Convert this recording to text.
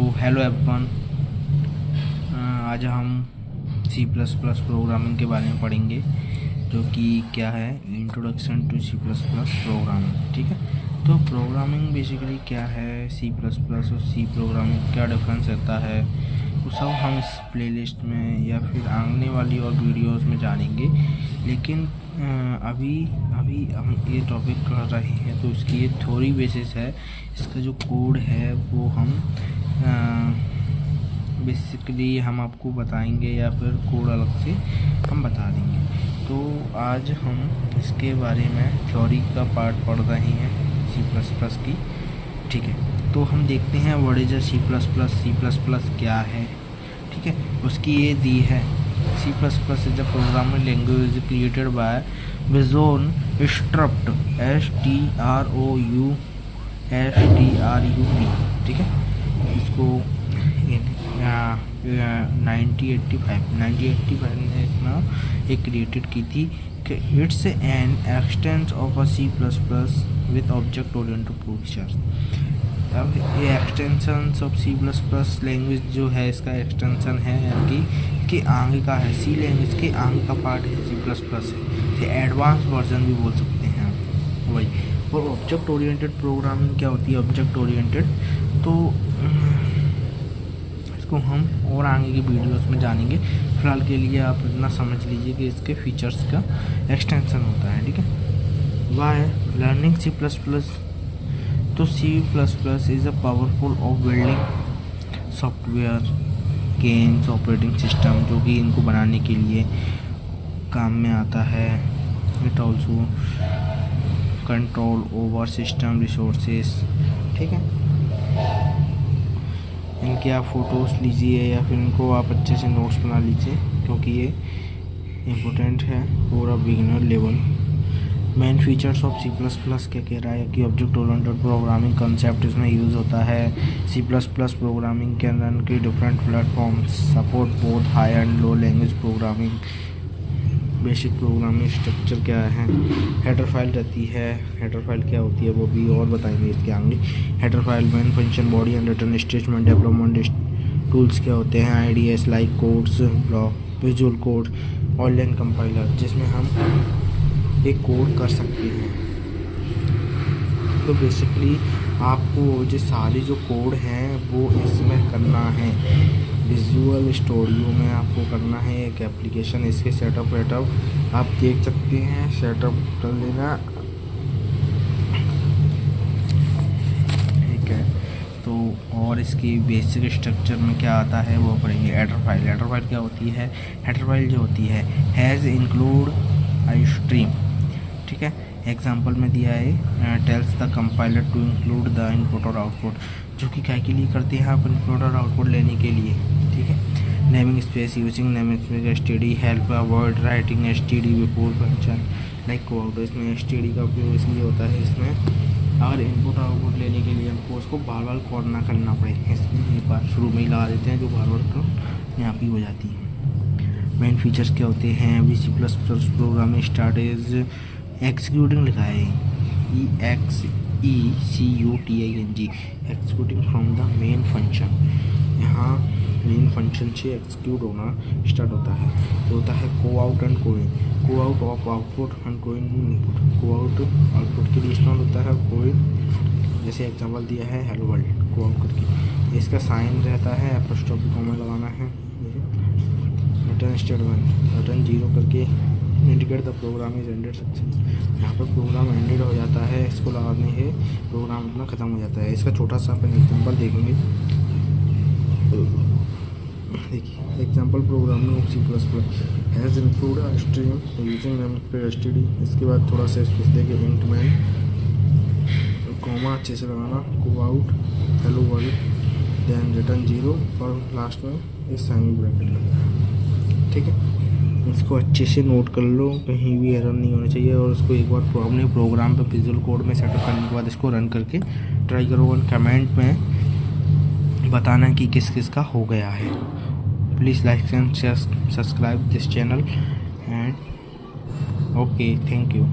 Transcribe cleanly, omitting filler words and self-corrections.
Hello everyone. आज हम सी plus plus programming के बारे में पढ़ेंगे, जो कि क्या है, introduction to C plus plus programming. ठीक है, तो प्रोग्रामिंग बेसिकली क्या है, सी प्लस प्लस और सी प्रोग्रामिंग क्या डिफरेंस रहता है, वो सब हम इस प्लेलिस्ट में या फिर आने वाली और वीडियोस में जानेंगे। लेकिन अभी हम ये टॉपिक कर रहे हैं तो इसकी ये थ्योरी बेसिस है। इसका जो कोड है वो हम बेसिकली हम आपको बताएंगे या फिर कोड अलग से हम बता देंगे। तो आज हम इसके बारे में थ्योरी का पार्ट पढ़ रहे हैं सी प्लस प्लस की। ठीक है, तो हम देखते हैं what is C plus plus क्या है। ठीक है, उसकी ये दी है, C plus plus is a programming language created by Bjarne Stroustrup STROUSTRUP। ठीक है, इसको 1985 ने इसमें एक क्रिएटेड की थी कि it's an extension of a C plus plus with object oriented features. अब ये extension of C plus plus language जो है, इसका एक्सटेंशन है, यानी कि आगे का है, सी लैंग्वेज के आगे का पार्ट है सी प्लस प्लस है, एडवांस वर्जन भी बोल सकते हैं वही। और ऑब्जेक्ट ओरिएंटेड प्रोग्रामिंग क्या होती है, ऑब्जेक्ट ओरिएंटेड, तो इसको हम और आगे की वीडियोस में जानेंगे। फिलहाल के लिए आप इतना समझ लीजिए कि इसके फीचर्स का एक्सटेंशन होता है। ठीक है, why learning C plus plus, तो C plus plus is a powerful of building software games operating system, जो कि इनको बनाने के लिए काम में आता है। It also control over system resources. ठीक है, इनके आप फ़ोटोज़ लीजिए या फिर इनको आप अच्छे से नोट्स बना लीजिए, क्योंकि ये इम्पोर्टेंट है पूरा beginner level. Main features of C plus plus क्या कह रहा है कि ऑब्जेक्ट ओरिएंटेड प्रोग्रामिंग कंसेप्ट इसमें यूज़ होता है। सी प्लस प्लस प्रोग्रामिंग के अंदर की different platforms support both high and low language programming. Basic programming structure क्या है, हेडर फाइल रहती है, हेडर फाइल क्या होती है वो भी और बताएंगे इसके आगे। Header file main function body and return statement development tools क्या होते हैं, IDEs like codes block visual code online compiler, जिसमें हम एक कोड कर सकते हैं। तो बेसिकली आपको जो सारे जो कोड हैं वो इसमें करना है, विजुअल स्टूडियो में आपको करना है एक एप्लीकेशन। इसके सेटअप वेटअप आप देख सकते हैं, सेटअप कर लेना। ठीक है, तो और इसकी बेसिक स्ट्रक्चर में क्या आता है वो पढ़ेंगे। हेडर फाइल, हेडर फाइल क्या होती है, हेडर फाइल जो होती है हैज़ इंक्लूड आई स्ट्रीम। ठीक है, एग्जांपल में दिया है tells the compiler to include the input और आउटपुट, जो कि क्या के लिए करते हैं आप, इनपुट और आउटपुट लेने के लिए। ठीक है, naming space using naming space STD help avoid writing STD before function like code. इसमें STD का उपयोग इसलिए होता है, इसमें अगर इनपुट और आउटपुट लेने के लिए हमको उसको बार बार कॉल ना करना पड़े, इसमें एक बार शुरू में ही लगा देते हैं जो बार बार यहाँ पर हो जाती है। मेन फीचर्स क्या होते हैं, we C plus plus programming start is executing लिखा है EXECUTING, executing from the main function. यहाँ मेन फंक्शन से एक्सिक्यूट होना स्टार्ट होता है। तो होता है को आउट एंड को इन, को आउट ऑफ आउटपुट एंड को इन इनपुट। को आउट आउटपुट के लिए इस्तेमाल होता है, को इन जैसे एग्जांपल दिया है हेलो वर्ल्ड को आउट करके, इसका साइन रहता है एपोस्ट्रोफी कॉमा लगाना है। रिटर्न स्टेटमेंट रिटर्न 0 करके indicate the program is ended success, यहाँ पर प्रोग्राम एंडेड हो जाता है, इसको लगाने से प्रोग्राम अपना ख़त्म हो जाता है। इसका छोटा सा अपन एग्जांपल देखेंगे। देखिए example programming of C plus plus has include a stream using STD। इसके बाद थोड़ा सा स्पेस देके इंट मैन कॉमा अच्छे से लगाना, को out hello world then return 0 और लास्ट में इस साइन ब्रैकेट लगाना। ठीक है, इसको अच्छे से नोट कर लो, कहीं भी एरर नहीं होना चाहिए। और उसको एक बार अपने प्रोग्राम पे विजुअल कोड में सेटअप करने के बाद इसको रन करके ट्राई करो और कमेंट में बताना कि किस किस का हो गया है। Please like and subscribe this channel and okay, thank you.